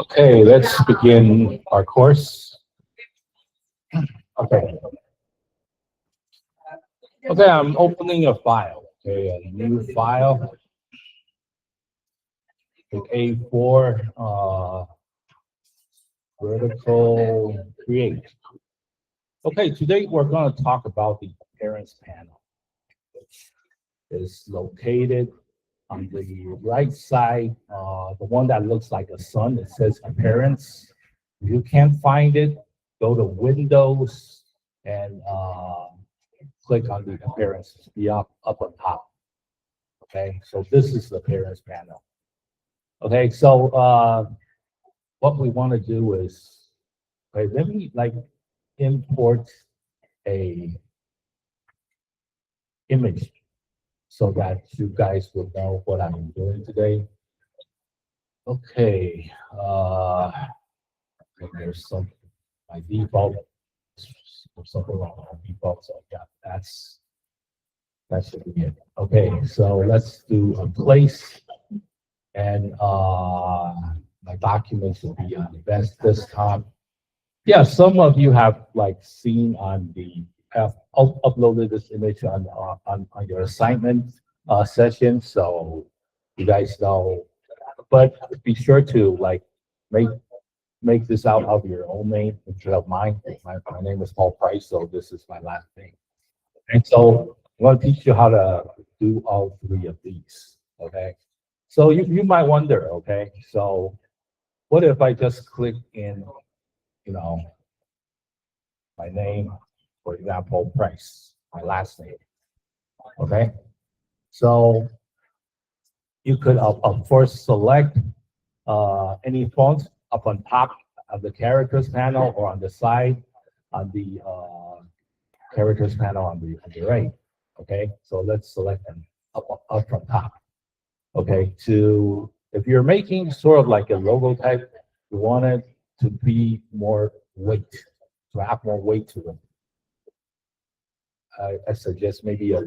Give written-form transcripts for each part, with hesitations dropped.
Okay, let's begin our course. Okay. Okay, I'm opening a file. Okay, a new file. A4 vertical create. Okay, today we're going to talk about the appearance panel, which is located on the right side, the one that looks like a sun. It says appearance. If you can't find it, go to Windows and click on the appearance. Be up on top. Okay, so this is the appearance panel. Okay, so what we want to do is, okay, let me import a image so that you guys will know what I'm doing today. Okay, there's some by default. There's something wrong with default, so yeah, that should be it. Okay, so let's do a place, and my document should be on the best desktop. Yeah, some of you have seen on the uploaded this image on your assignment session, so you guys know. But be sure to make make this out of your own name instead of mine. My name is Paul Price, so this is my last name. And so I'm going to teach you how to do all three of these. Okay. So you might wonder, okay, so what if I just click in, my name, for example, Price, my last name. Okay. So you could, of course, select any font up on top of the characters panel or on the side on the characters panel on the right. Okay, so let's select them up from top. Okay, if you're making sort of like a logo type, you want it to be more weight, to have more weight to it. I suggest maybe a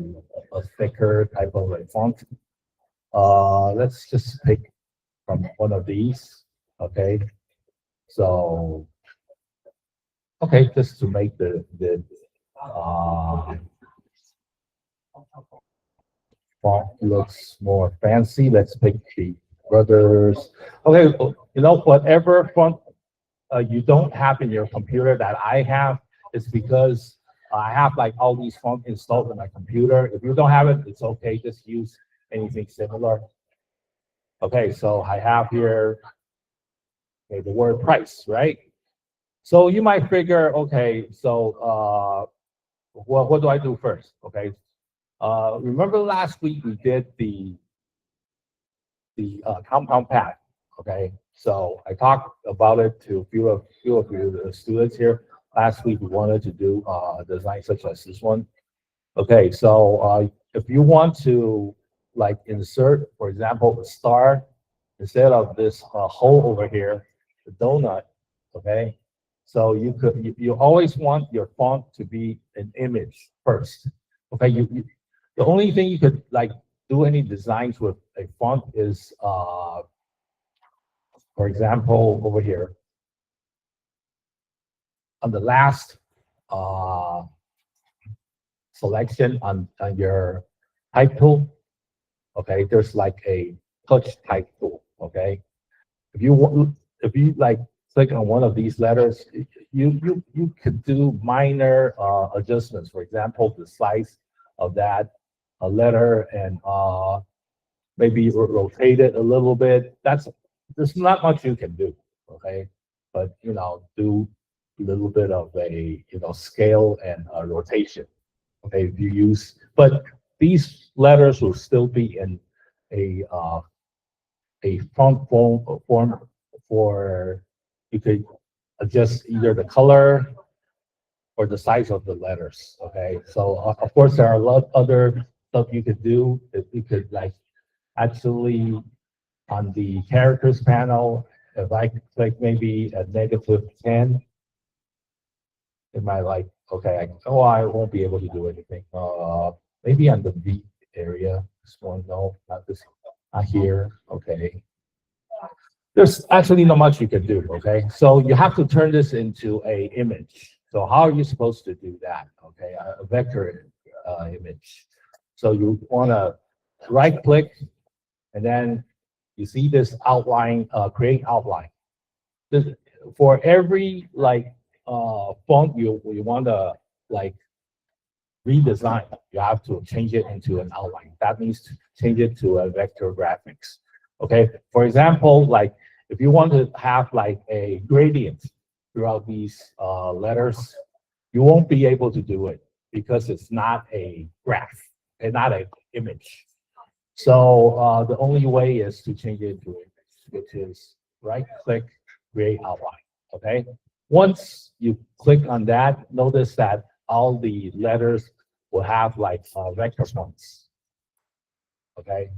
thicker type of a font. Let's just pick from one of these. Okay, so okay, just to make the font looks more fancy. Let's pick the brothers. Okay, whatever font you don't have in your computer that I have, is because I have all these fonts installed in my computer. If you don't have it, it's okay. Just use anything similar. Okay, so I have here the word price, right? So you might figure, okay, so what do I do first? Okay, remember last week we did the compound path. Okay, so I talked about it to a few of the students here. Last week we wanted to do a design such as this one. Okay, so if you want to insert, for example, a star instead of this hole over here, the donut. Okay, so you always want your font to be an image first. Okay, the only thing you could do any designs with a font is for example over here on the last selection on your type tool. Okay, there's a touch type tool. Okay, if you click on one of these letters, you could do minor adjustments. For example, the size of that letter and maybe rotate it a little bit. There's not much you can do. Okay, but do a little bit of a scale and rotation. Okay, if you use, but these letters will still be in a font form for you could adjust either the color or the size of the letters. Okay, so of course there are a lot of other stuff you could do. If you could actually on the characters panel, if I click maybe a -10, it might okay, I won't be able to do anything. Maybe on the V area, this one, no, not this, not here. Okay, there's actually not much you can do, okay? So you have to turn this into a image. So how are you supposed to do that, okay? A vector image. So you want to right click, and then you see this outline, create outline. For every like font you want to like redesign, you have to change it into an outline. That means to change it to a vector graphics. Okay, for example, like if you want to have like a gradient throughout these letters, you won't be able to do it because it's not a graph and not an image. So the only way is to change it to image, which is right click, create outline. Okay. Once you click on that, notice that all the letters will have like vector points. Okay.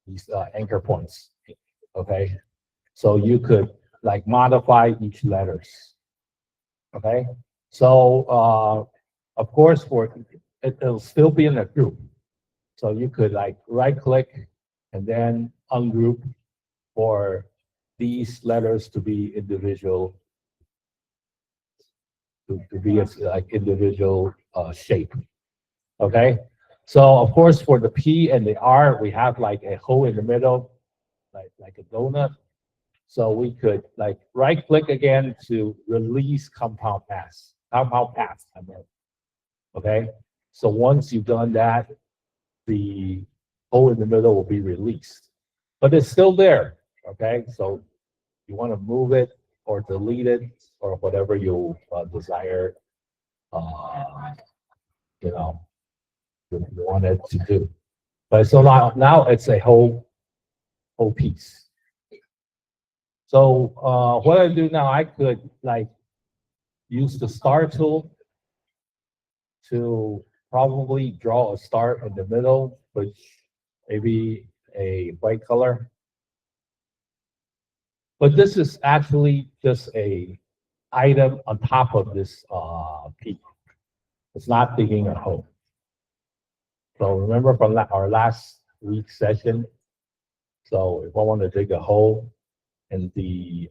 These anchor points. Okay. So you could like modify each letters. Okay. So of course, it'll still be in a group. So you could like right click and then ungroup for these letters to be individual, to be like individual shape. Okay. So of course for the P and the R, we have like a hole in the middle, like a donut. So we could like right click again to release compound paths. Compound paths, I mean. Okay. So once you've done that, the hole in the middle will be released, but it's still there. Okay, so you want to move it or delete it or whatever you desire, you know, you want it to do. But so now it's a whole piece. So what I do now, I could like use the star tool to probably draw a star in the middle, which maybe a white color. But this is actually just a item on top of this peak. It's not digging a hole. So remember from our last week's session. So if I want to dig a hole in the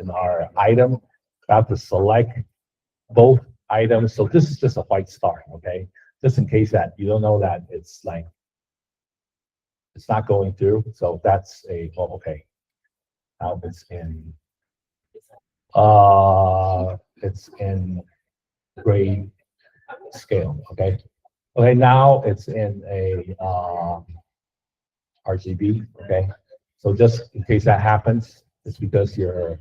in our item, I have to select both items. So this is just a white star, okay? Just in case that you don't know that it's like it's not going through. So that's a okay. Now it's in gray scale. Okay. Okay. Now it's in a RGB. Okay. So just in case that happens, it's because your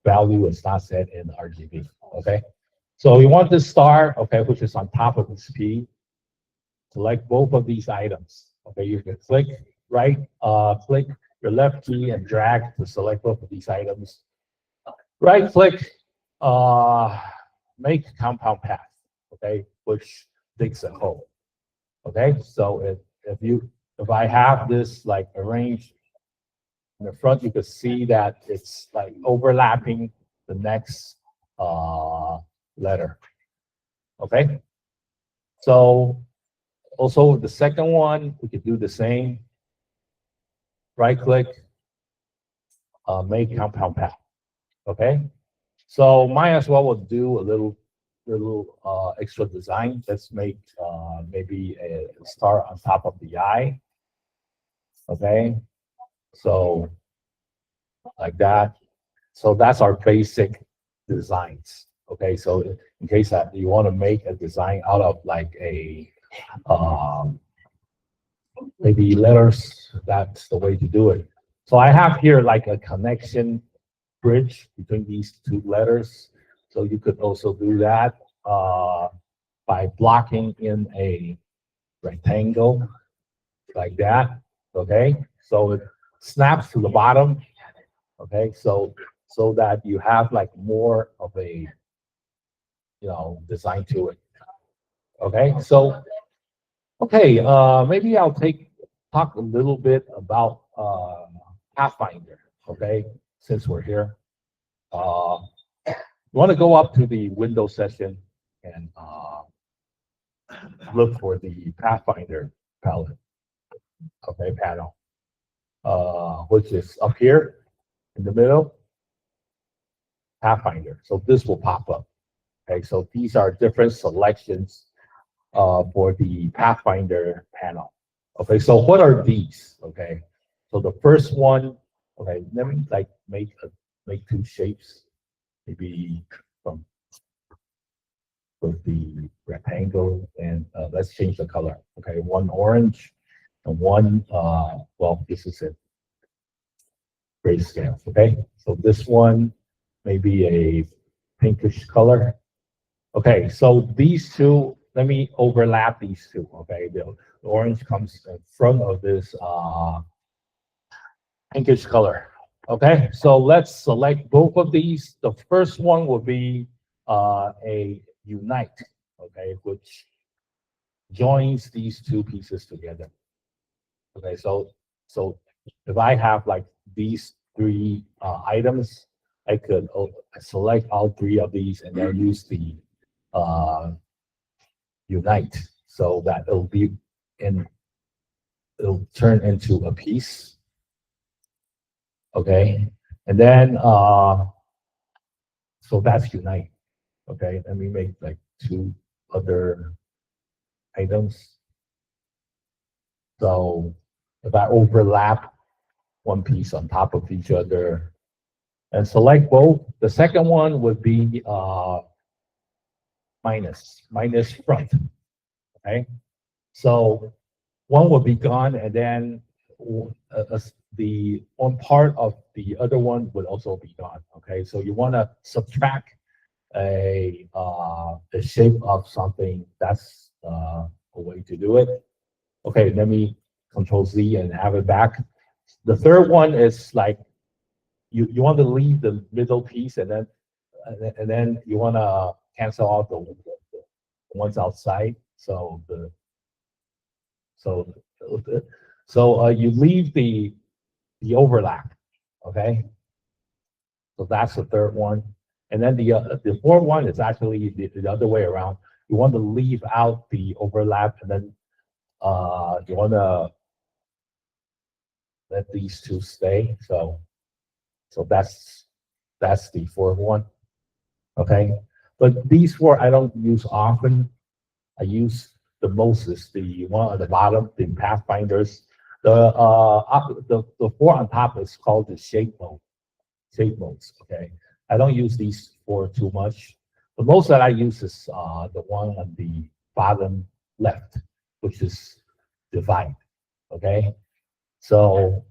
value is not set in RGB. Okay. So we want this star, okay, which is on top of this P. Select both of these items. Okay, you can click click your left key and drag to select both of these items. Right click, make compound path, okay, which digs a hole. Okay, so if I have this like arranged in the front, you can see that it's like overlapping the next letter. Okay, so also the second one, we could do the same. Right click, make compound path. Okay, so might as well we'll do a little extra design. Let's make maybe a star on top of the eye. Okay, so like that. So that's our basic designs. Okay, so in case that you want to make a design out of like a maybe letters, that's the way to do it. So I have here like a connection bridge between these two letters. So you could also do that by blocking in a rectangle like that. Okay, so it snaps to the bottom. Okay, so that you have like more of a design to it. Okay, so okay, maybe I'll talk a little bit about Pathfinder. Okay, since we're here, you want to go up to the Windows session and look for the Pathfinder palette. Okay, panel. which is up here in the middle, Pathfinder. So this will pop up. Okay, so these are different selections for the Pathfinder panel. Okay, so what are these? Okay, so the first one, okay, let me like make two shapes, maybe from with the rectangle, and let's change the color. Okay, one orange and one well, this is a grayscale. Okay, so this one maybe a pinkish color. Okay, so these two, let me overlap these two. Okay, the orange comes in front of this pinkish color. Okay, so let's select both of these. The first one will be a unite, okay, which joins these two pieces together. Okay, so if I have like these three items, I could select all three of these and then use the unite, so that it'll turn into a piece. Okay, and then so that's unite. Okay, let me make like two other items. So if I overlap one piece on top of each other and select both, the second one would be minus front. Okay, so one will be gone, and then the one part of the other one would also be gone. Okay, so you want to subtract a the shape of something. That's a way to do it. Okay, let me Control Z and have it back. The third one is like you want to leave the middle piece, and then you want to cancel out the ones outside. So you leave the overlap. Okay, so that's the third one, and then the fourth one is actually the other way around. You want to leave out the overlap, and then you want to let these two stay. So that's the fourth one. Okay, but these four I don't use often. I use the most is the one at the bottom, the pathfinders. The four on top is called the shape modes. Okay, I don't use these four too much. The most that I use is the one on the bottom left, which is divide. Okay, so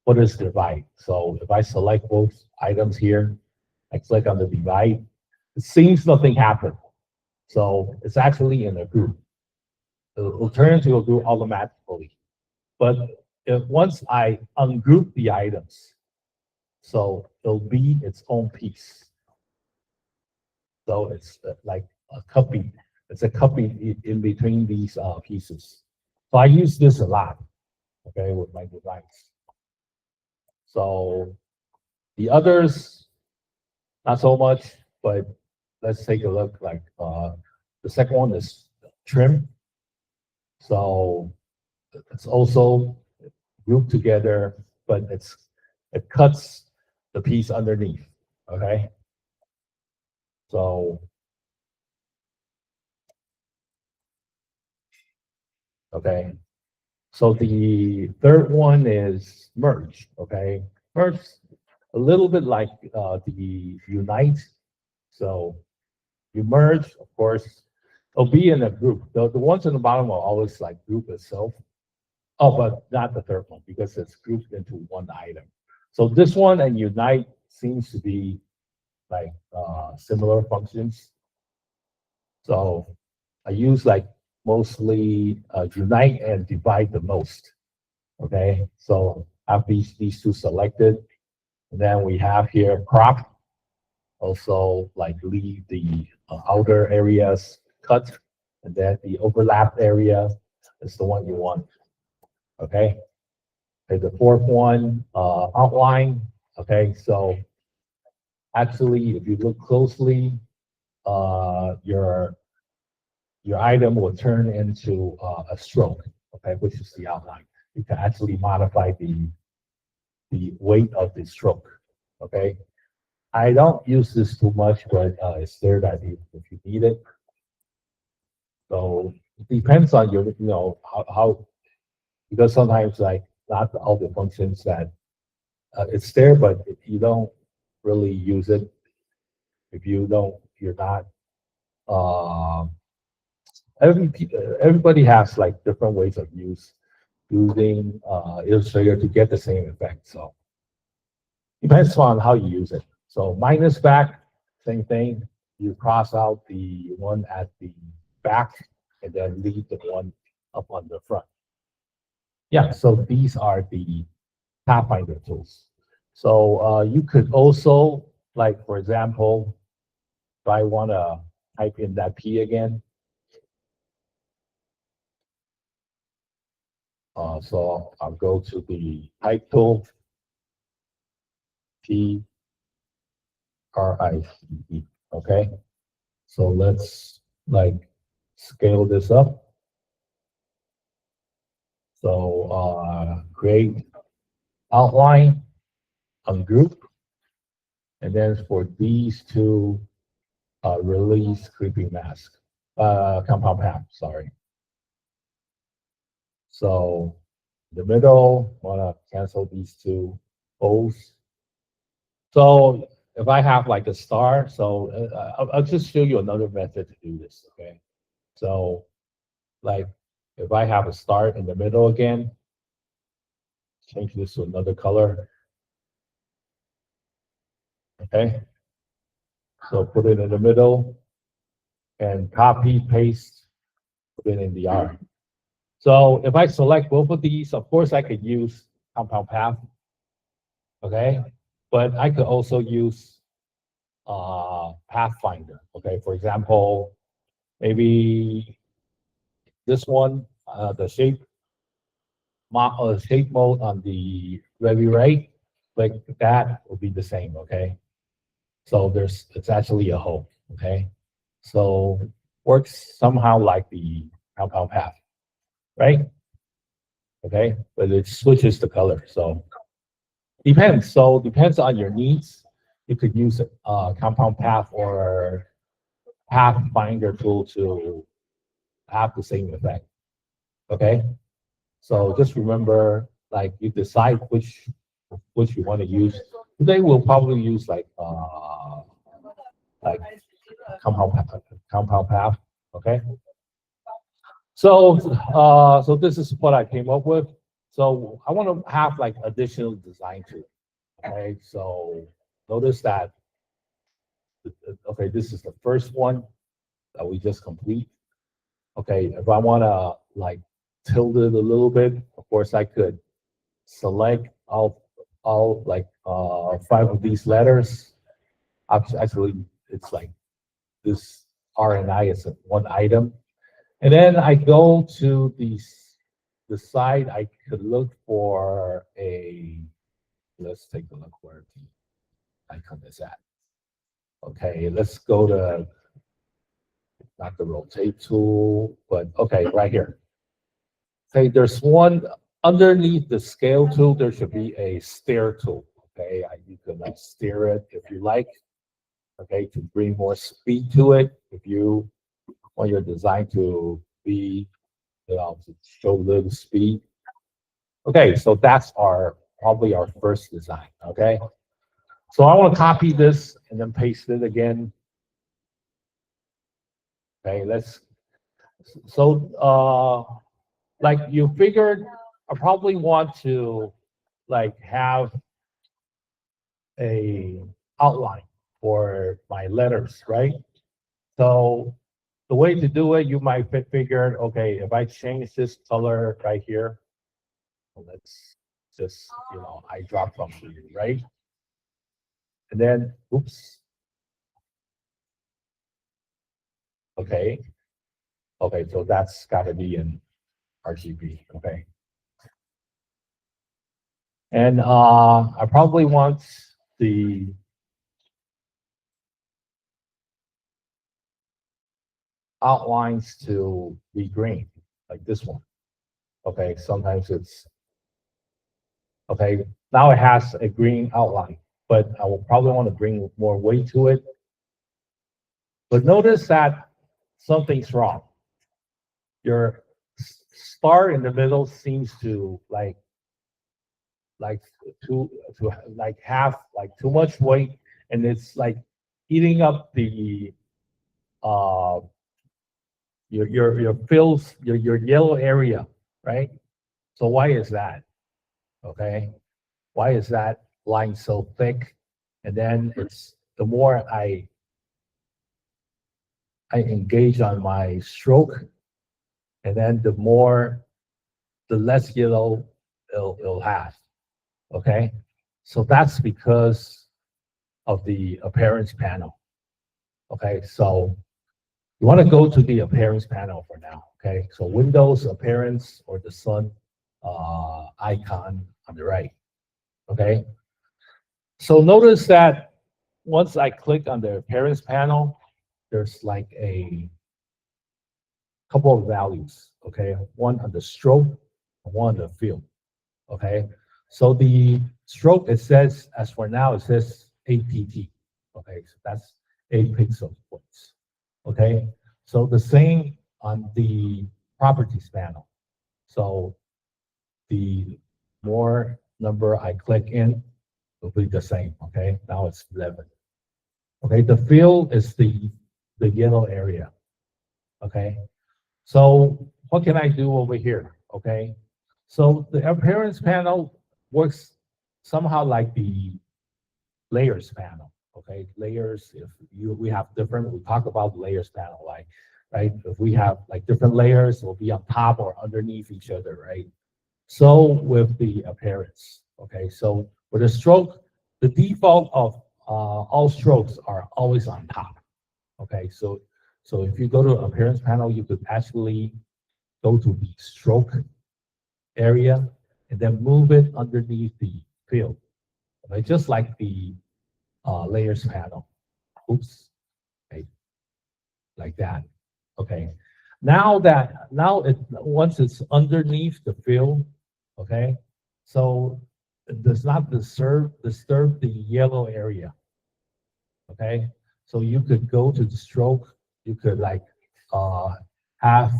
what is divide? So if I select both items here, I click on the divide, it seems nothing happened. So it's actually in a group. It'll turn into a group automatically. But if once I ungroup the items, so it'll be its own piece. So it's like a copy. It's a copy in between these pieces. So I use this a lot, okay, with my device. So the others, not so much, but let's take a look. Like the second one is trim. So it's also grouped together, but it cuts the piece underneath. Okay. So okay. So the third one is merge. Okay. Merge a little bit like the unite. So you merge, of course, it'll be in a group. The ones in the bottom are always like group itself. Oh, but not the third one because it's grouped into one item. So this one and unite seems to be like similar functions. So I use like mostly unite and divide the most. Okay, so I have these two selected. And then we have here crop. Also like leave the outer areas cut, and then the overlap area is the one you want. Okay. Okay, the fourth one, outline. Okay, so actually, if you look closely, your item will turn into a stroke. Okay, which is the outline. You can actually modify the the weight of the stroke. Okay, I don't use this too much, but it's there that if you need it. So it depends on your, how because sometimes like not all the functions that it's there, but if you don't really use it, if you don't, you're not. Uh, everybody has like different ways of using Illustrator to get the same effect. So depends on how you use it. So minus back, same thing. You cross out the one at the back and then leave the one up on the front. Yeah, so these are the Pathfinder tools. So you could also, like for example, if I want to type in that P again, so I'll go to the type tool, P RICE. Okay, so let's like scale this up. So create outline, ungroup, and then for these two, release creeping mask, compound path. Sorry. So the middle, want to cancel these two O's. So if I have like a star, so I'll just show you another method to do this, okay? So like if I have a star in the middle again, change this to another color, okay? So put it in the middle and copy, paste, put it in the R. So if I select both of these, of course I could use compound path, okay? But I could also use Pathfinder, okay? For example, maybe this one, the shape mode on the very right, like that will be the same, okay? So it's actually a hole, okay? So works somehow like the compound path, right? Okay, but it switches the color, so depends. So depends on your needs. You could use a compound path or Pathfinder tool to have the same effect. Okay, so just remember, like you decide which you want to use. Today we'll probably use like compound path. Okay, so so this is what I came up with. So I want to have like additional design to it. Okay, so notice that. Okay, this is the first one that we just complete. Okay, if I want to like tilt it a little bit, of course I could select all like 5 of these letters. Actually, it's like this R and I is one item, and then I go to the side. I could look for a. Let's take a look where the icon is at. Okay, let's go to not the rotate tool, but okay, right here. Okay, there's one underneath the scale tool. There should be a steer tool. Okay, you can steer it if you like. Okay, to bring more speed to it. If you want your design to be, to show a little speed. Okay, so that's probably our first design. Okay, so I want to copy this and then paste it again. Okay, like you figured, I probably want to like have a outline for my letters, right? So the way to do it, you might figure, okay, if I change this color right here, let's just, I drop from here, right? And then, oops. Okay. Okay, so that's gotta be in RGB, okay. And I probably want the outlines to be green, like this one. Okay, sometimes it's okay. Now it has a green outline, but I will probably want to bring more weight to it. But notice that something's wrong. Your star in the middle seems to like have like too much weight, and it's like eating up the your fills your yellow area, right? So why is that? Okay, why is that line so thick? And then it's the more I engage on my stroke, and then the less yellow it'll have. Okay, so that's because of the appearance panel. Okay, so you want to go to the appearance panel for now. Okay, so Windows appearance or the sun icon on the right. Okay, so notice that once I click on the appearance panel, there's like a couple of values. Okay, one on the stroke, one on the field. Okay, so the stroke, it says, as for now, it says APT. Okay, so that's 8 pixel points. Okay, so the same on the properties panel. So the more number I click in, will be the same. Okay, now it's 11. Okay, the field is the yellow area. Okay, so what can I do over here? Okay, so the appearance panel works somehow like the layers panel. Okay, layers, if we have different, we talk about layers panel, like, right? If we have like different layers, will be on top or underneath each other, right? So with the appearance, okay, so with a stroke, the default of all strokes are always on top. Okay, so if you go to appearance panel, you could actually go to the stroke area and then move it underneath the field. Okay, just like the layers panel. Oops, okay, like that. Okay, now once it's underneath the field, okay, so it does not disturb the yellow area. Okay, so you could go to the stroke, you could like have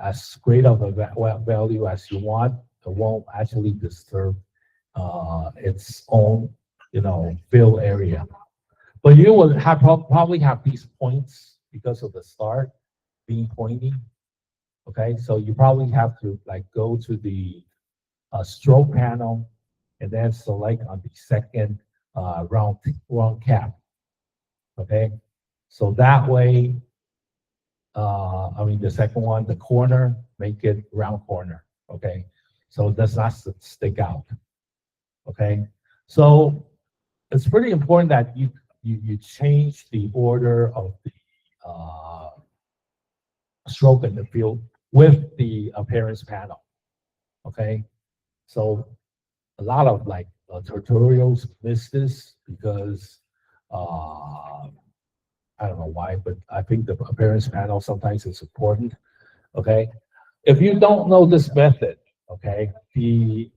as great of a value as you want. It won't actually disturb its own, fill area. But you will probably have these points because of the star being pointy. Okay, so you probably have to like go to the stroke panel and then select on the second round cap. Okay, so that way, the second one, the corner, make it round corner. Okay, so it does not stick out. Okay, so it's pretty important that you change the order of the stroke in the field with the appearance panel. Okay, so a lot of like tutorials miss this because I don't know why, but I think the appearance panel sometimes is important. Okay, if you don't know this method, okay, the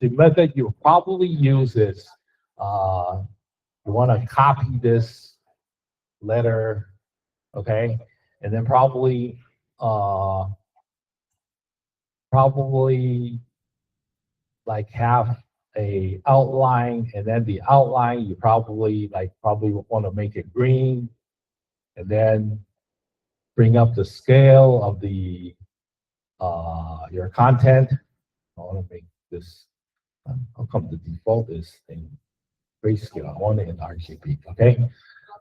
method you probably use is you want to copy this letter, okay, and then probably like have a outline, and then the outline you probably want to make it green, and then bring up the scale of the your content. I want to make this. How come the default is in grayscale? I want it in RGB. Okay,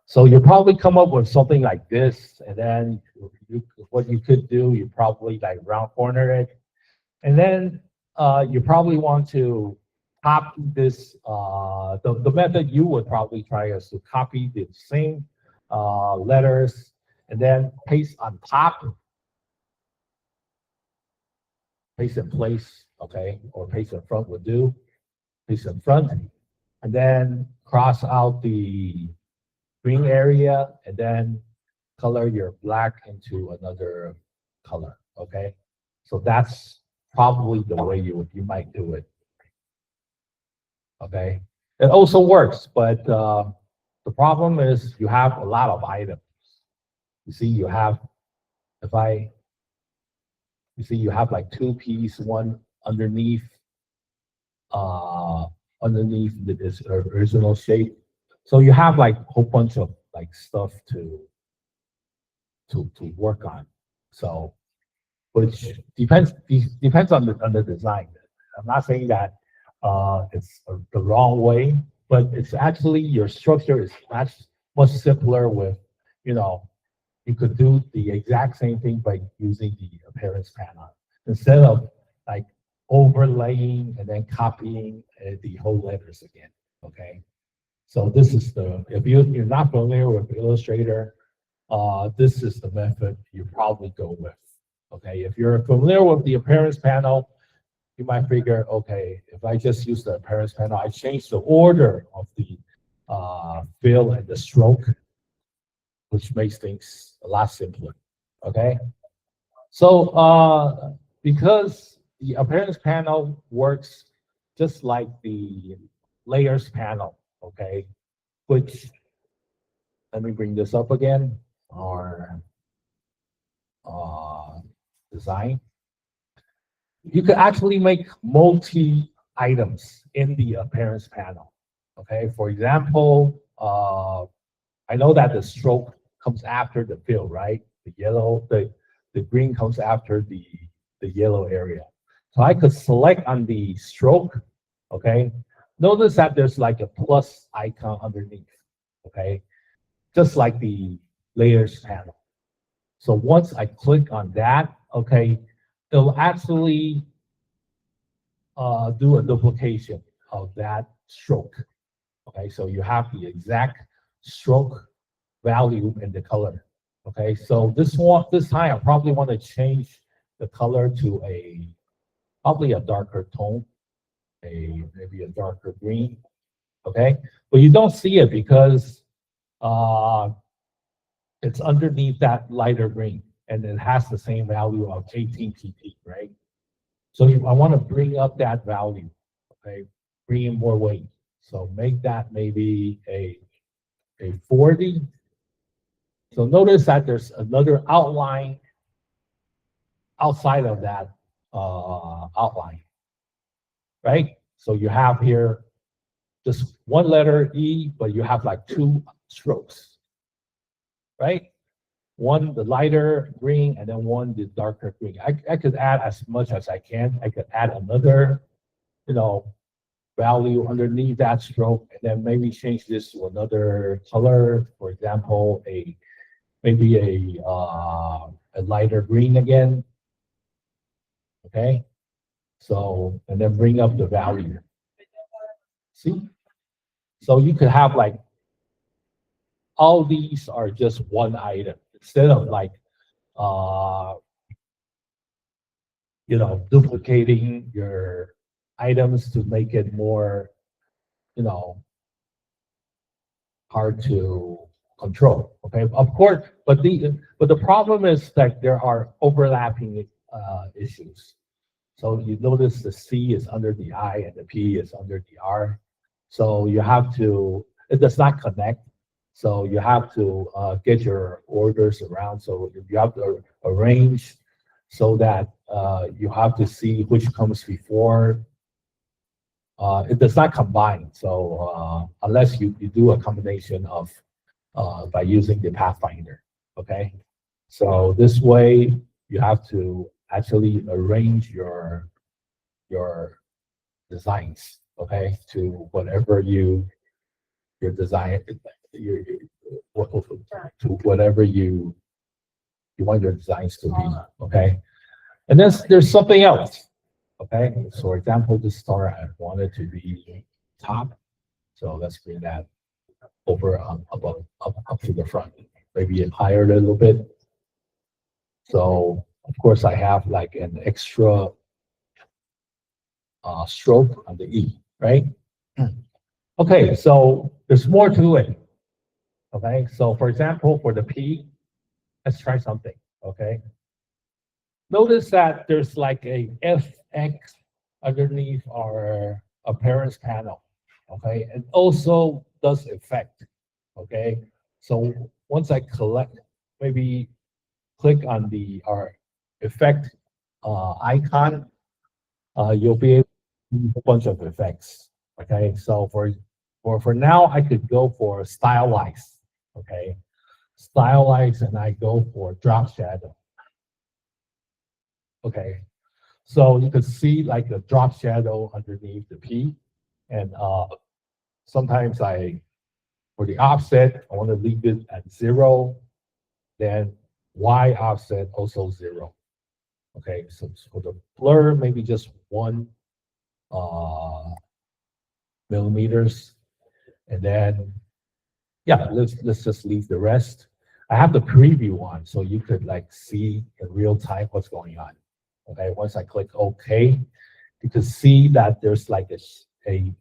so you probably come up with something like this, and then what you could do, you probably like round corner it, and then you probably want to copy this. The method you would probably try is to copy the same letters and then paste on top, paste in place, okay, or paste in front would do, paste in front, and then cross out the green area, and then color your black into another color, okay? So that's probably the way you might do it. Okay, it also works, but the problem is you have a lot of items. You see, you have you see, you have like two P's, one underneath underneath this original shape. So you have like a whole bunch of like stuff to work on. So, which depends on the design. I'm not saying that it's the wrong way, but it's actually your structure is much simpler with, you know, you could do the exact same thing by using the appearance panel instead of like overlaying and then copying the whole letters again. Okay, so this is if you're not familiar with Illustrator, this is the method you probably go with. Okay, if you're familiar with the appearance panel, you might figure, okay, if I just use the appearance panel, I change the order of the fill and the stroke, which makes things a lot simpler. Okay, so because the appearance panel works just like the layers panel, okay, which, let me bring this up again, our design. You could actually make multi items in the appearance panel. Okay, for example, I know that the stroke comes after the fill, right? The yellow, the green comes after the yellow area. So I could select on the stroke. Okay, notice that there's like a plus icon underneath. Okay, just like the layers panel. So once I click on that, okay, it'll actually do a duplication of that stroke. Okay, so you have the exact stroke value in the color. Okay, so this time I probably want to change the color to probably a darker tone, maybe a darker green. Okay, but you don't see it because it's underneath that lighter green, and it has the same value of 18 pp, right? So I want to bring up that value, okay? Bring in more weight. So make that maybe a 40. So notice that there's another outline outside of that outline, right? So you have here just one letter E, but you have like two strokes, right? One the lighter green and then one the darker green. I could add as much as I can. I could add another, you know, value underneath that stroke, and then maybe change this to another color. For example, maybe a lighter green again. Okay, so and then bring up the value. See, so you could have like all these are just one item instead of like you know, duplicating your items to make it more, you know, hard to control. Okay, of course, but the problem is that there are overlapping issues. So you notice the C is under the I and the P is under the R. So you have to, it does not connect. So you have to get your orders around. So you have to arrange so that you have to see which comes before. It does not combine. So unless you do a combination of by using the Pathfinder, okay? So this way you have to actually arrange your designs, okay, to whatever your design, to whatever you want your designs to be, okay? And then there's something else, okay? So for example, this star I wanted to be top, so let's bring that over above up to the front, maybe higher a little bit. So of course I have like an extra stroke on the E, right? Okay, so there's more to it. Okay, so for example, for the P, let's try something. Okay, notice that there's like a FX underneath our appearance panel. Okay, and also does effect. Okay, so once I collect, maybe click on the effect icon, you'll be able to do a bunch of effects. Okay, so for now, I could go for stylize. Okay, stylize, and I go for drop shadow. Okay, so you can see like a drop shadow underneath the P, and sometimes for the offset, I want to leave it at 0, then Y offset also 0. Okay, so for the blur, maybe just 1 millimeters, and then yeah, let's just leave the rest. I have the preview on, so you could like see in real time what's going on. Okay, once I click OK, you can see that there's like a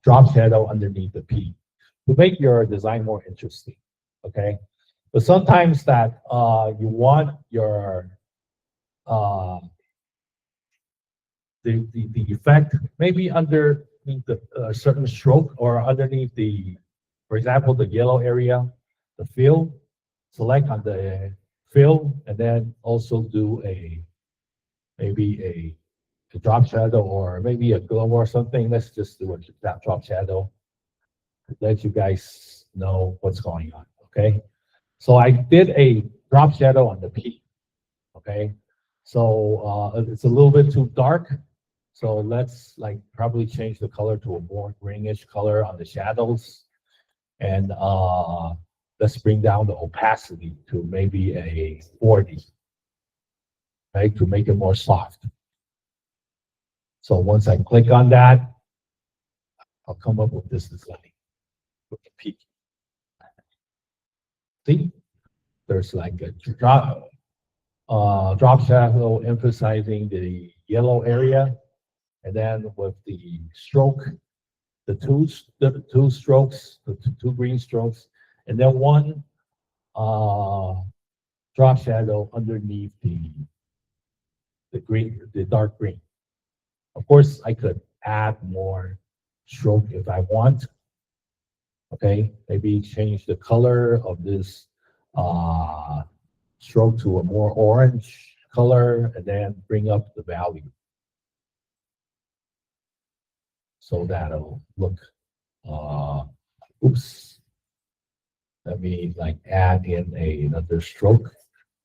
drop shadow underneath the P to make your design more interesting. Okay, but sometimes that you want your the effect maybe underneath the certain stroke or underneath the, for example, the yellow area, the fill. Select on the fill, and then also do maybe a drop shadow or maybe a glow or something. Let's just do that drop shadow to let you guys know what's going on. Okay, so I did a drop shadow on the P. Okay, so it's a little bit too dark. So let's like probably change the color to a more greenish color on the shadows, and let's bring down the opacity to maybe a 40, right, to make it more soft. So once I click on that, I'll come up with this design with the peak. See, there's like a drop shadow emphasizing the yellow area, and then with the stroke, the two strokes, the two green strokes, and then one drop shadow underneath the green, the dark green. Of course, I could add more stroke if I want. Okay, maybe change the color of this stroke to a more orange color, and then bring up the value. So that'll look, oops. Let me like add in another stroke,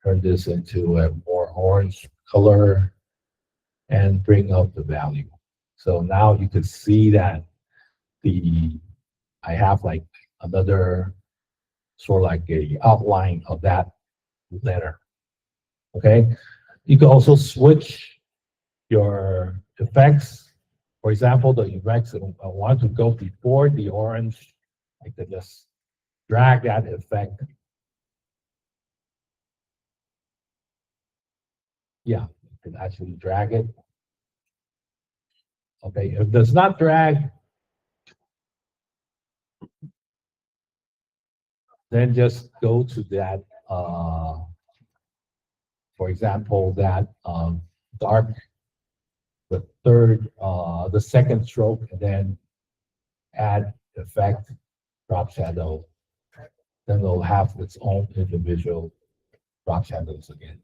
turn this into a more orange color, and bring up the value. So now you can see that I have like another sort of like a outline of that letter. Okay, you can also switch your effects. For example, the effects I want to go before the orange, I could just drag that effect. Yeah, you can actually drag it. Okay, if it does not drag, then just go to that, for example, that dark, the second stroke, and then add effect, drop shadow. Then it'll have its own individual drop shadows again.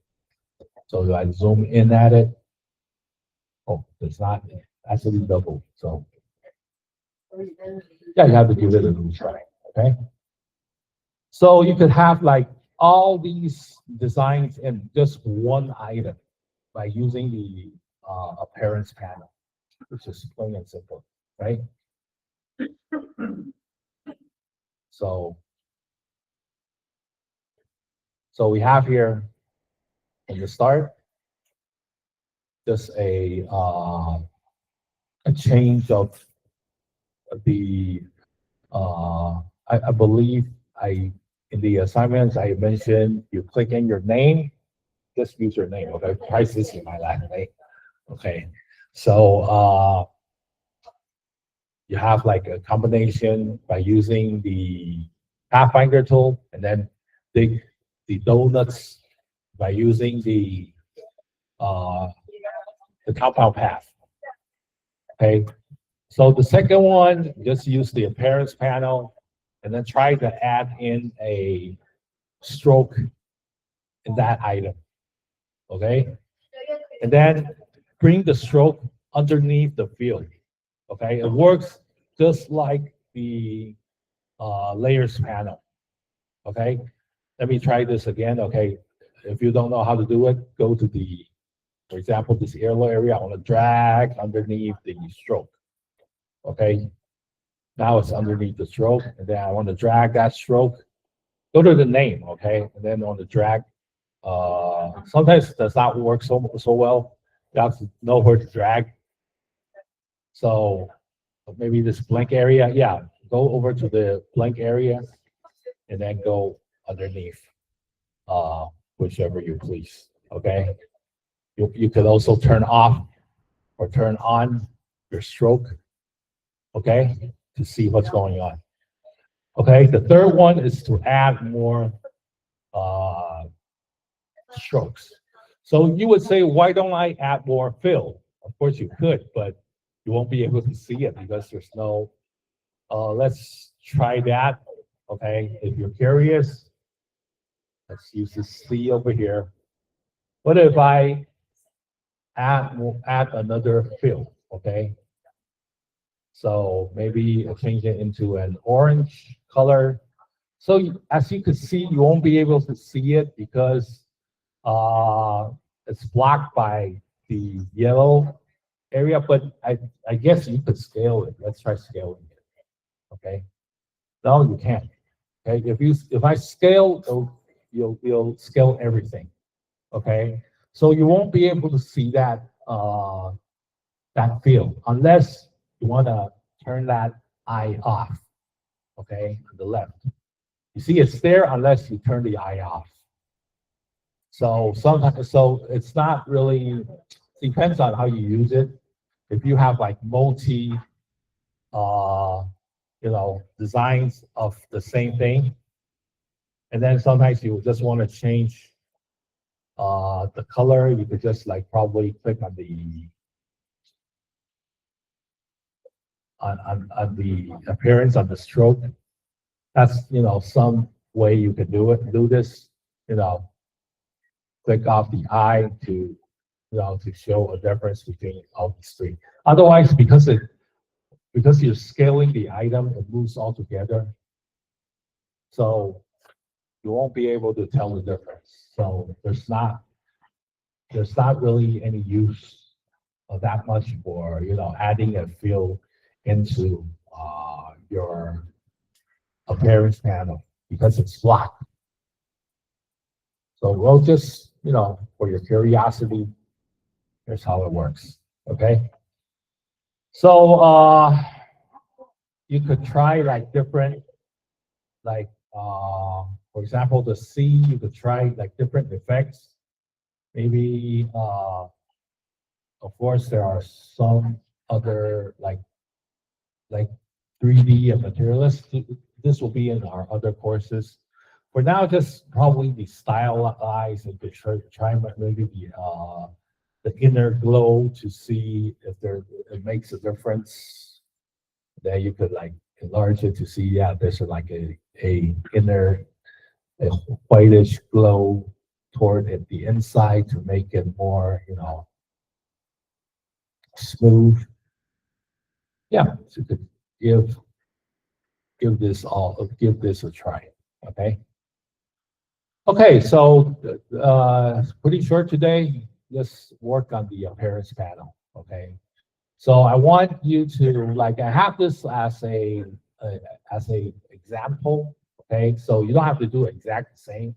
So if I zoom in at it, oh, it's not actually double. So yeah, you have to give it a little try. Okay. So you could have like all these designs in just one item by using the appearance panel, which is plain and simple, right? So we have here in the start just a change of the I believe in the assignments I mentioned you click in your name, just use your name. Okay, price is in my last name. Okay, so you have like a combination by using the Pathfinder tool, and then dig the donuts by using the compound path. Okay, So the second one, just use the appearance panel and then try to add in a stroke in that item, okay? And then bring the stroke underneath the field, okay? It works just like the layers panel, okay? Let me try this again, okay? If you don't know how to do it, go to the, for example, this airlock area. I want to drag underneath the stroke, okay? Now it's underneath the stroke, and then I want to drag that stroke. Go to the name, okay? And then on the drag, sometimes it does not work so well. You have to know where to drag. So maybe this blank area, yeah, go over to the blank area and then go underneath, whichever you please, okay? You could also turn off or turn on your stroke, okay, to see what's going on. Okay, the third one is to add more strokes. So you would say, why don't I add more fill? Of course you could, but you won't be able to see it because there's no, let's try that, okay? If you're curious, let's use this C over here. What if I add another fill, okay? So maybe change it into an orange color. So as you can see, you won't be able to see it because it's blocked by the yellow area, but I guess you could scale it. Let's try scaling it, okay? No, you can't, okay? If I scale, you'll scale everything, okay? So you won't be able to see that, that field unless you want to turn that eye off, okay, on the left. You see it's there unless you turn the eye off. So sometimes, so it's not really, depends on how you use it. If you have like multi, designs of the same thing, and then sometimes you just want to change the color, you could just like probably click on the on the appearance of the stroke. That's, some way you can do this, click off the eye to, to show a difference between all these three. Otherwise, because you're scaling the item, it moves all together. So you won't be able to tell the difference. So there's not really any use of that much for, adding a field into your appearance panel because it's blocked. So we'll just, for your curiosity, here's how it works, okay? So you could try like different, like, for example, the C, you could try like different effects. Maybe, of course, there are some other like 3D and materialist. This will be in our other courses. For now, just probably the stylize and try maybe the inner glow to see if it makes a difference. Then you could like enlarge it to see, yeah, there's like a inner whitish glow toward the inside to make it more, smooth. Yeah, so you could give this a try. Okay. Okay, so pretty short today. Let's work on the appearance panel. Okay. So I want you to I have this as a example. Okay, so you don't have to do exact same.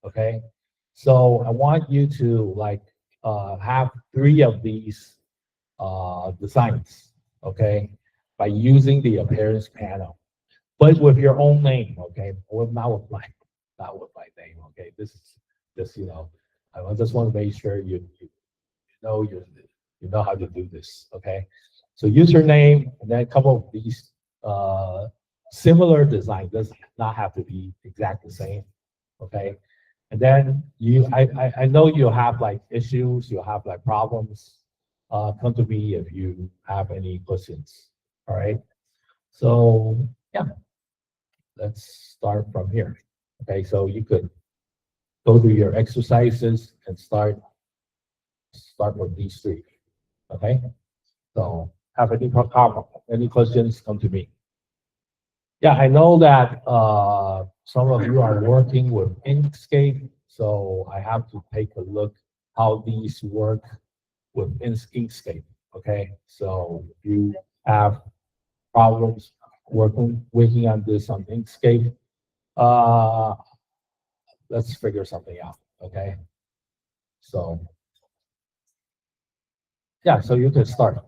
Okay, so I want you to have 3 of these designs. Okay, by using the appearance panel, but with your own name. Okay, or not with my name. Okay, this is just I just want to make sure you know how to do this. Okay, so username and then a couple of these similar design, does not have to be exactly the same. Okay, and then I know you'll have like issues, you'll have like problems. Come to me if you have any questions. All right. So yeah, let's start from here. Okay, so you could go to your exercises and start with these three. Okay. So have any questions, come to me. Yeah, I know that some of you are working with Inkscape, so I have to take a look how these work with Inkscape. Okay, so if you have problems working on this on Inkscape, uh, let's figure something out. Okay, so yeah, so you can start.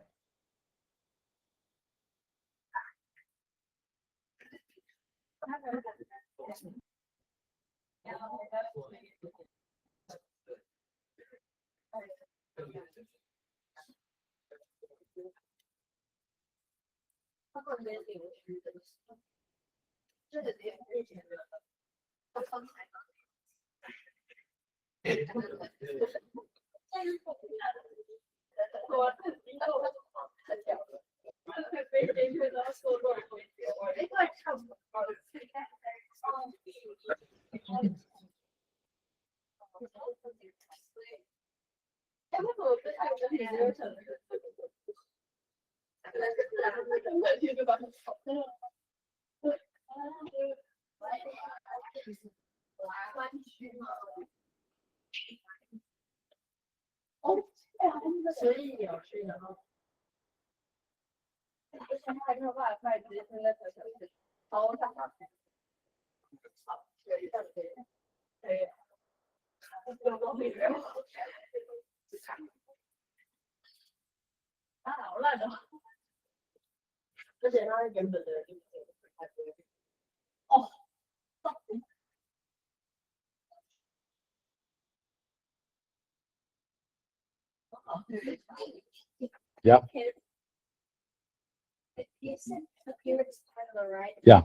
Yeah. Yeah.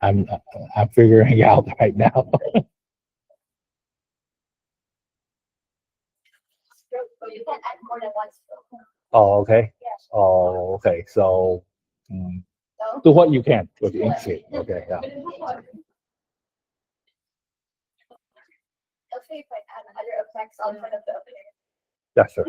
I'm I'm figuring out right now. Oh, okay. Oh, okay. So do what you can with the Inkscape. Okay, yeah. Yeah, sure.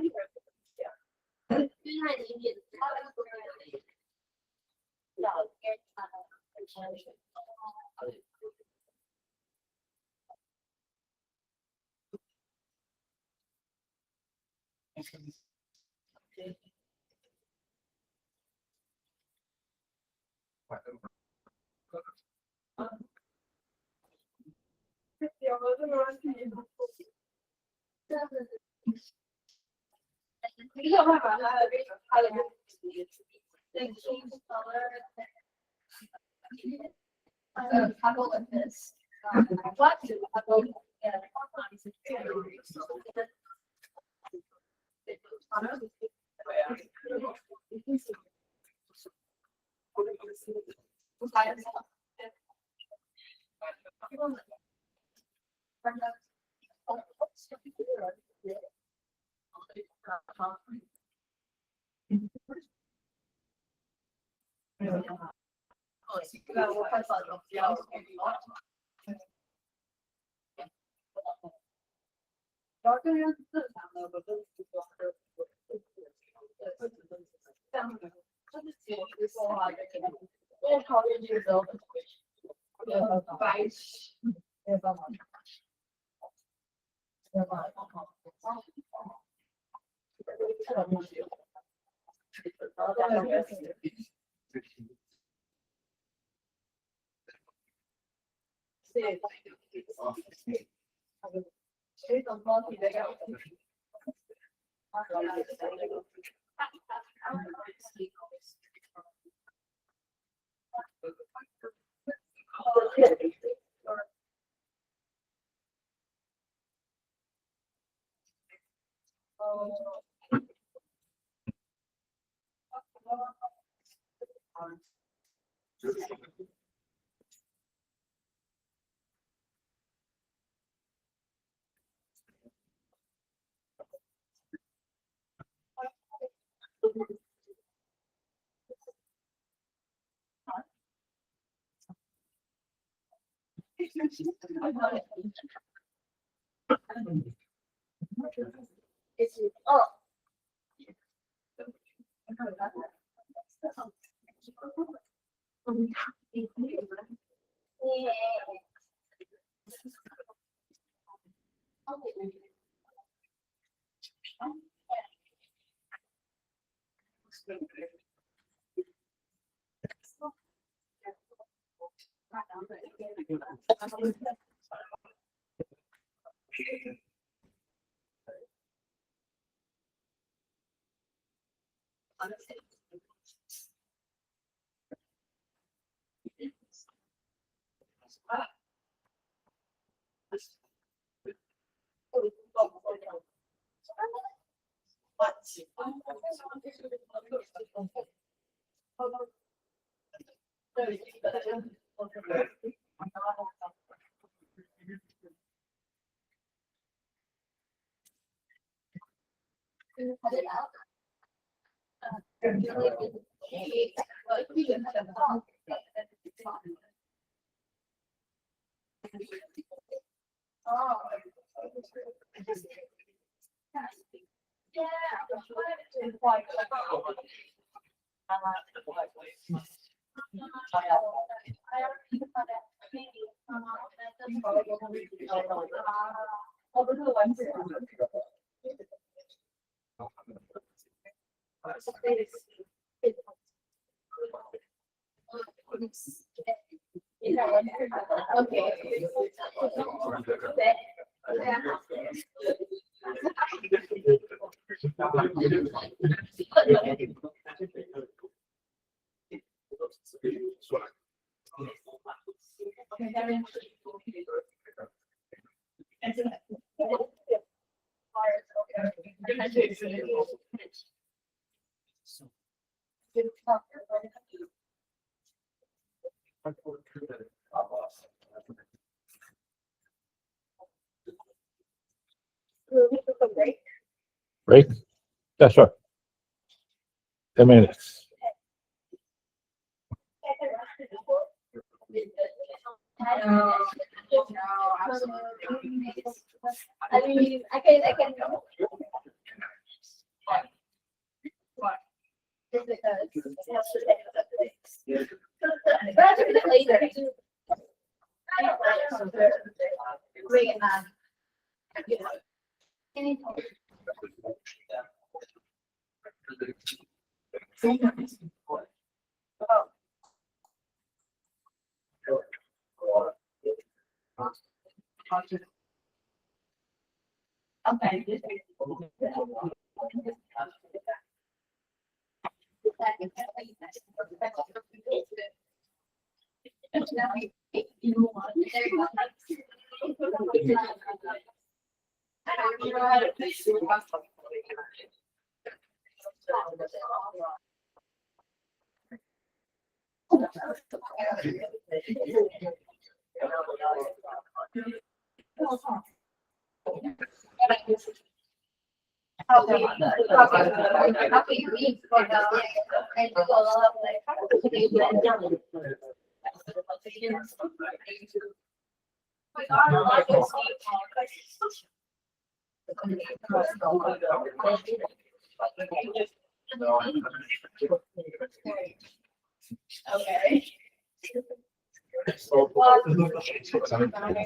Break? Yeah, sure. 10 minutes. I mean, I can. Just because it has to take up the things. But I took it later. Bring it on. Okay.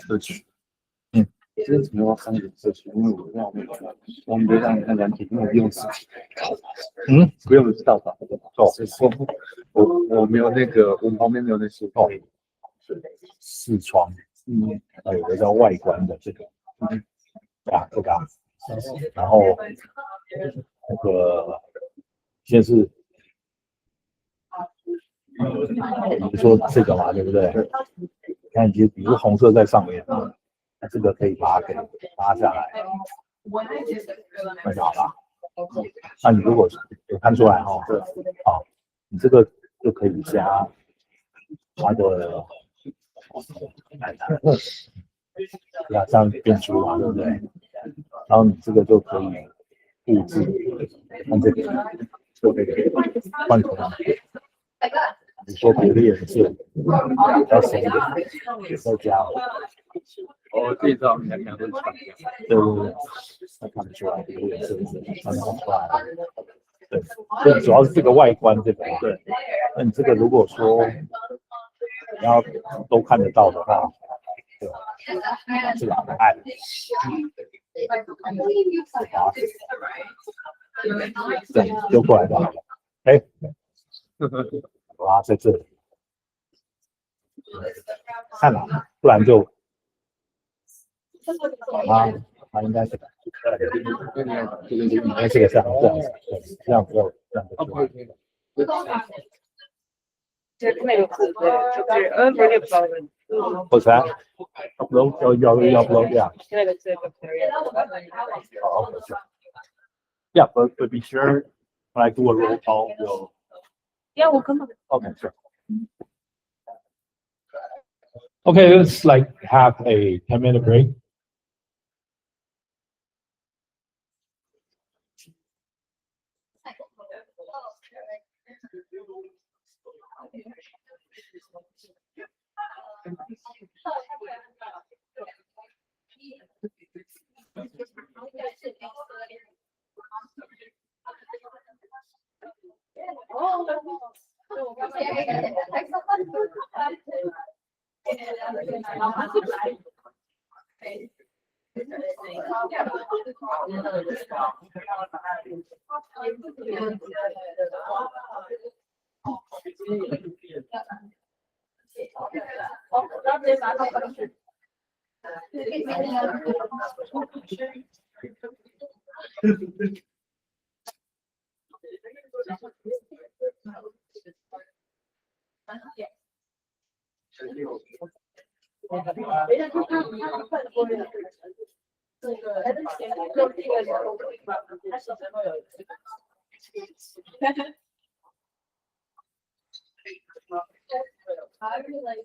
社区，这个主要看你社区，因为我们让你看软体，因为用自己，不用知道吧？我没有那个，我们旁边没有那些视窗，有个叫外观的这个，这个，然后那个先是，比如说这个嘛，对不对？看，比如红色在上面，那这个可以把它给拉下来，那就好了。那你如果有看出来哈，好，你这个就可以加它的。这样变出嘛，对不对？然后你这个就可以布置，看这个就可以换成，比如说别的颜色，比较深的，再加我自己知道你两个是反的。对对对，他看得出来，这个颜色是看得出来。对，所以主要是这个外观这个。对，那你这个如果说你要都看得到的话，对，这个很暗。对，丢过来就好了。哎，哇，在这里，看了，不然就它应该是应该这个像这样子，这样就这样就出来。What's that? Upload? Oh, you upload, yeah. Oh, okay, sure. Yeah, but be sure when I do a roll call, you'll. Yeah, we'll come up. Okay, sure. Okay, let's like have a 10-minute break. I really like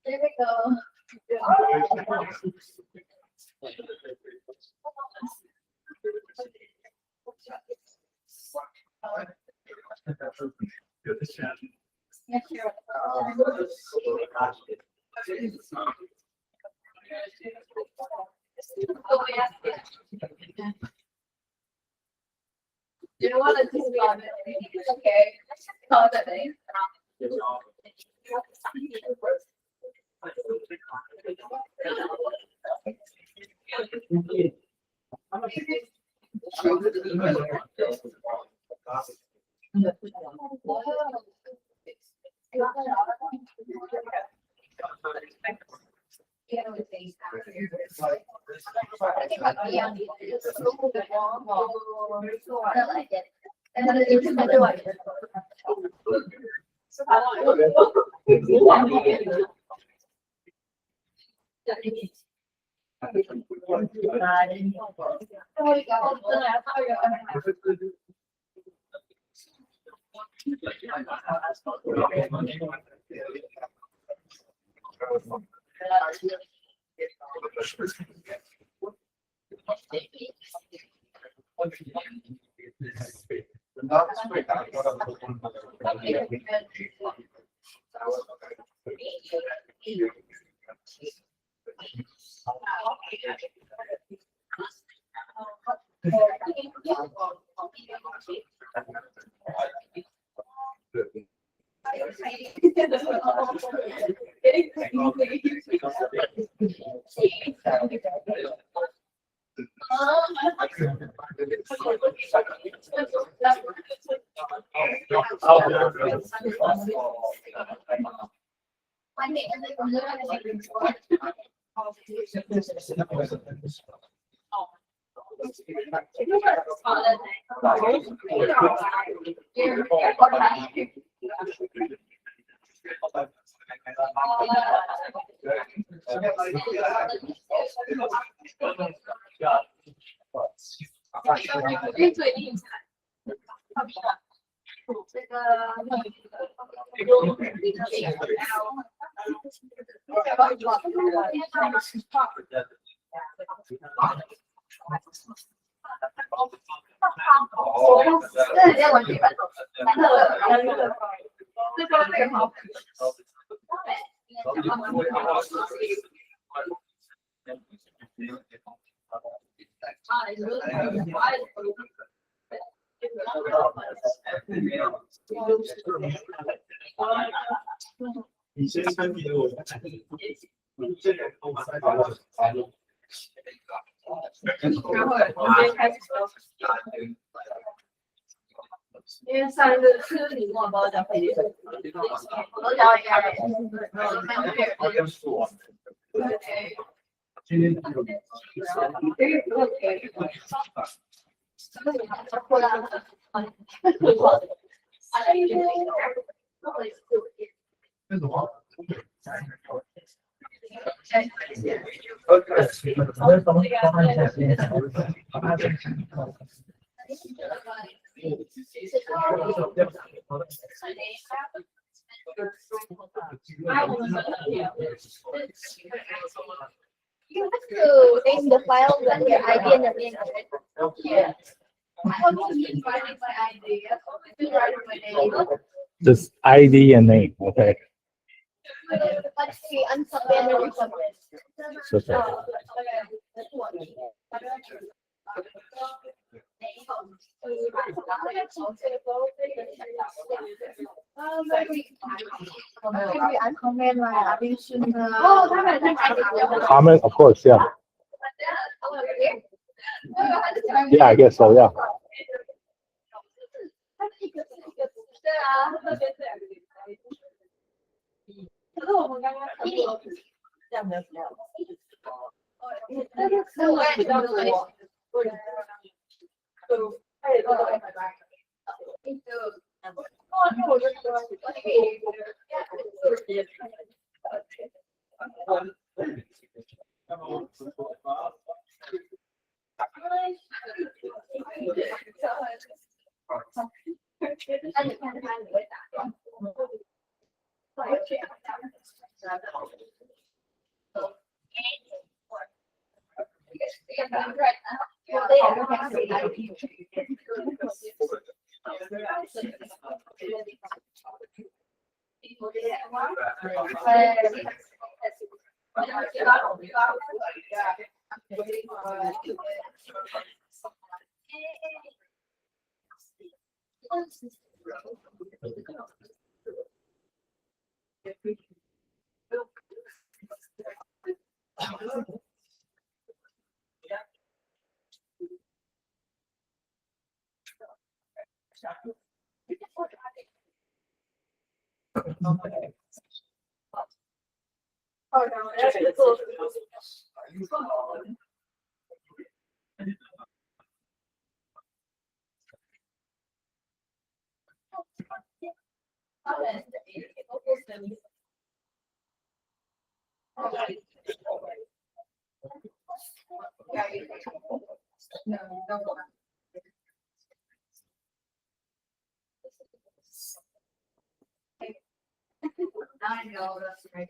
There we go. Yeah, sure. Oh, yeah. You don't want to just be on it. Okay. Call that name. 你先分别我，这人跟我在讨论。然后我们开始说，因为上一个是你跟我包讲飞机，我都讲一下，没有别人。今天那种话。You have to name the file with your ID and the name of it. Yeah. I don't need writing my ID. I only do writing my name. Just ID and name, okay. Let's see, unsubmitted. So sorry. Comment, of course, yeah. Yeah, I guess so, yeah. I know that's right.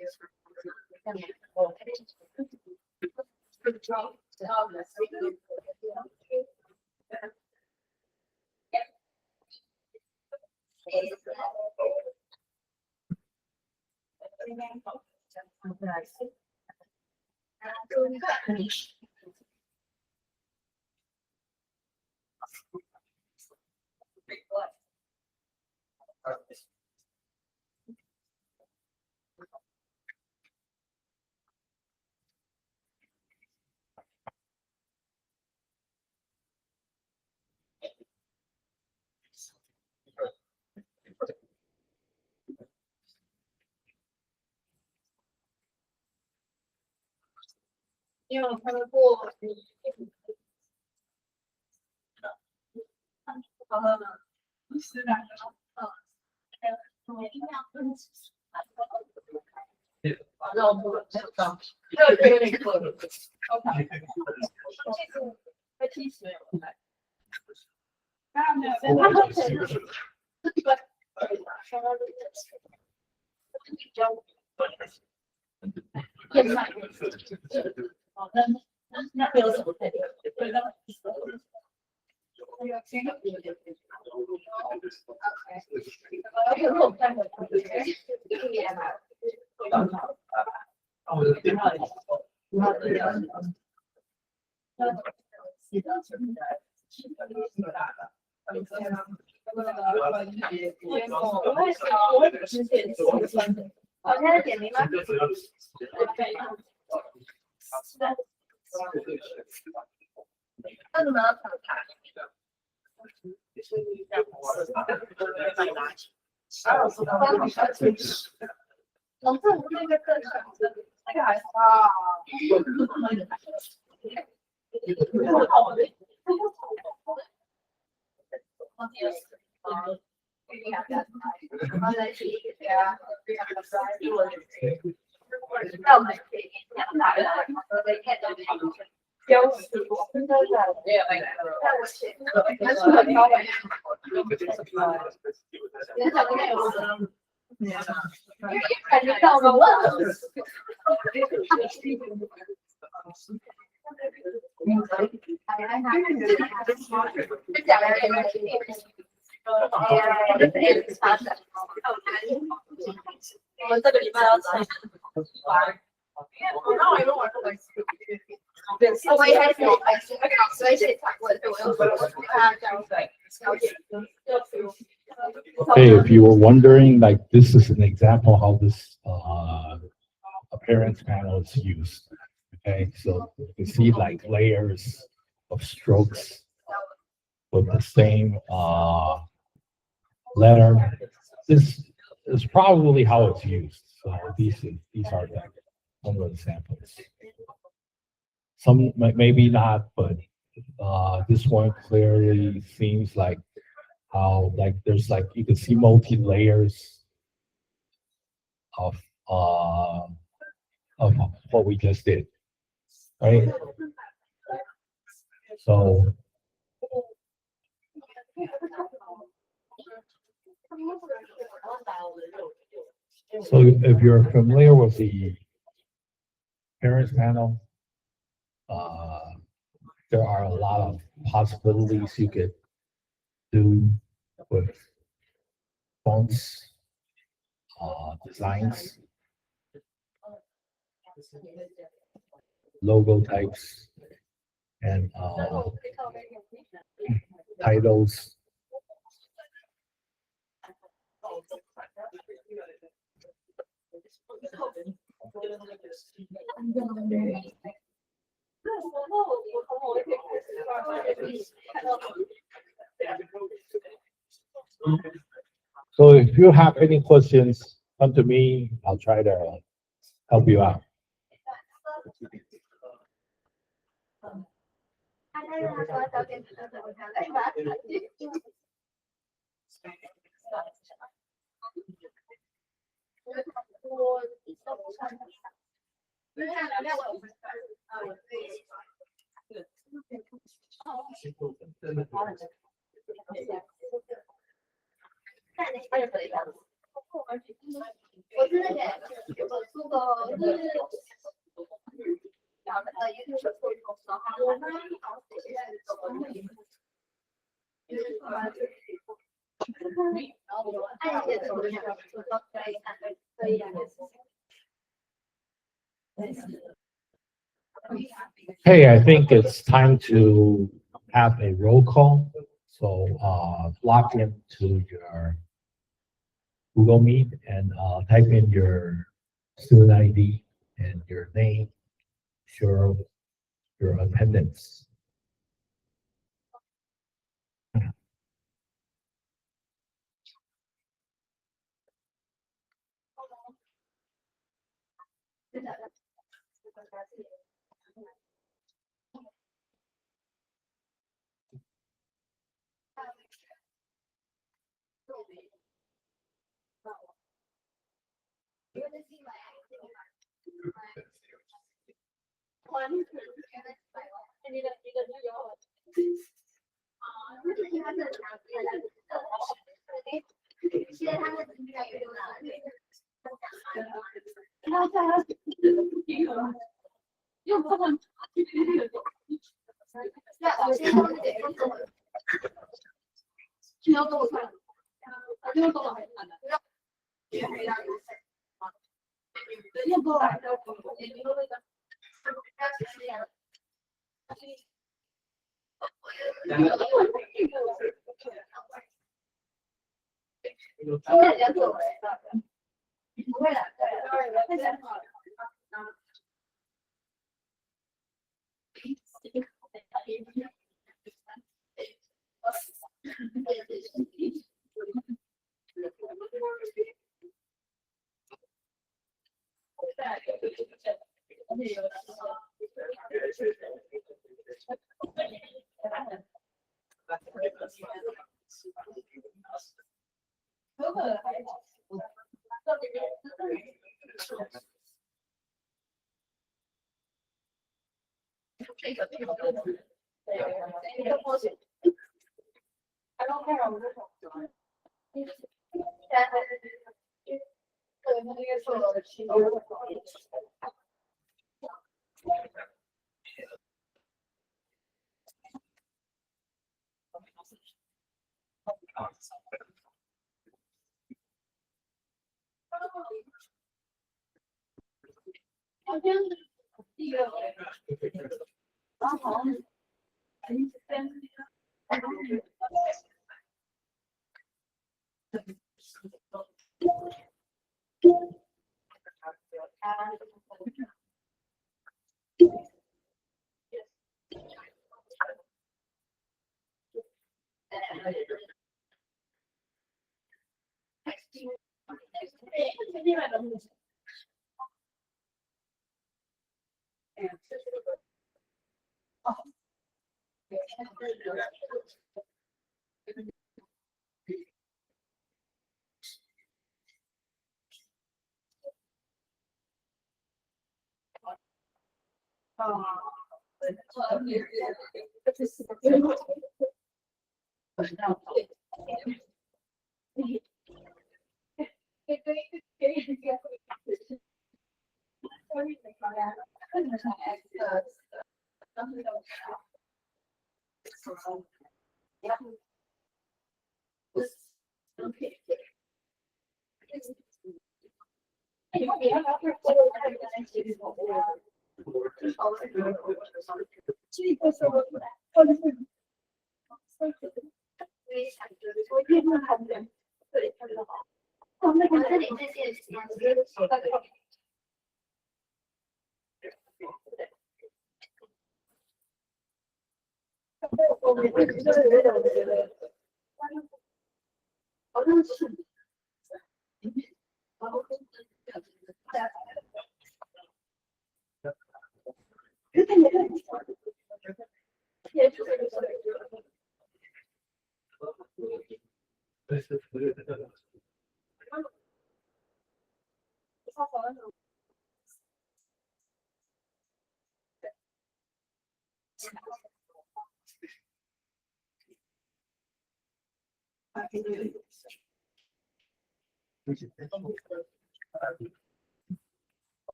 你有看到过？好喝吗？是的，肉不没有到，这个有点渴。OK，其实没有来。当然没有，他喝水是比较燕麦。好，那没有什么配的，对，那我现在点名吗？那怎么样？龙凤那个更少，那个还是啊，感觉到了。我们这个礼拜要找我一开始有分析，所以现场问，我又看他交水，Okay, if you were wondering, like this is an example how this appearance panel is used. Okay, so you see like layers of strokes with the same letter. This is probably how it's used. So these are some of the samples. Some maybe not, but this one clearly seems like how like there's like you can see multi layers of what we just did, right? So if you're familiar with the appearance panel, there are a lot of possibilities you could do with fonts, designs, logo types, and titles. So if you have any questions, come to me. I'll try to help you out. 我是那个，我出过Hey, I think it's time to have a roll call. So log into your Google Meet and type in your student ID and your name, your attendance.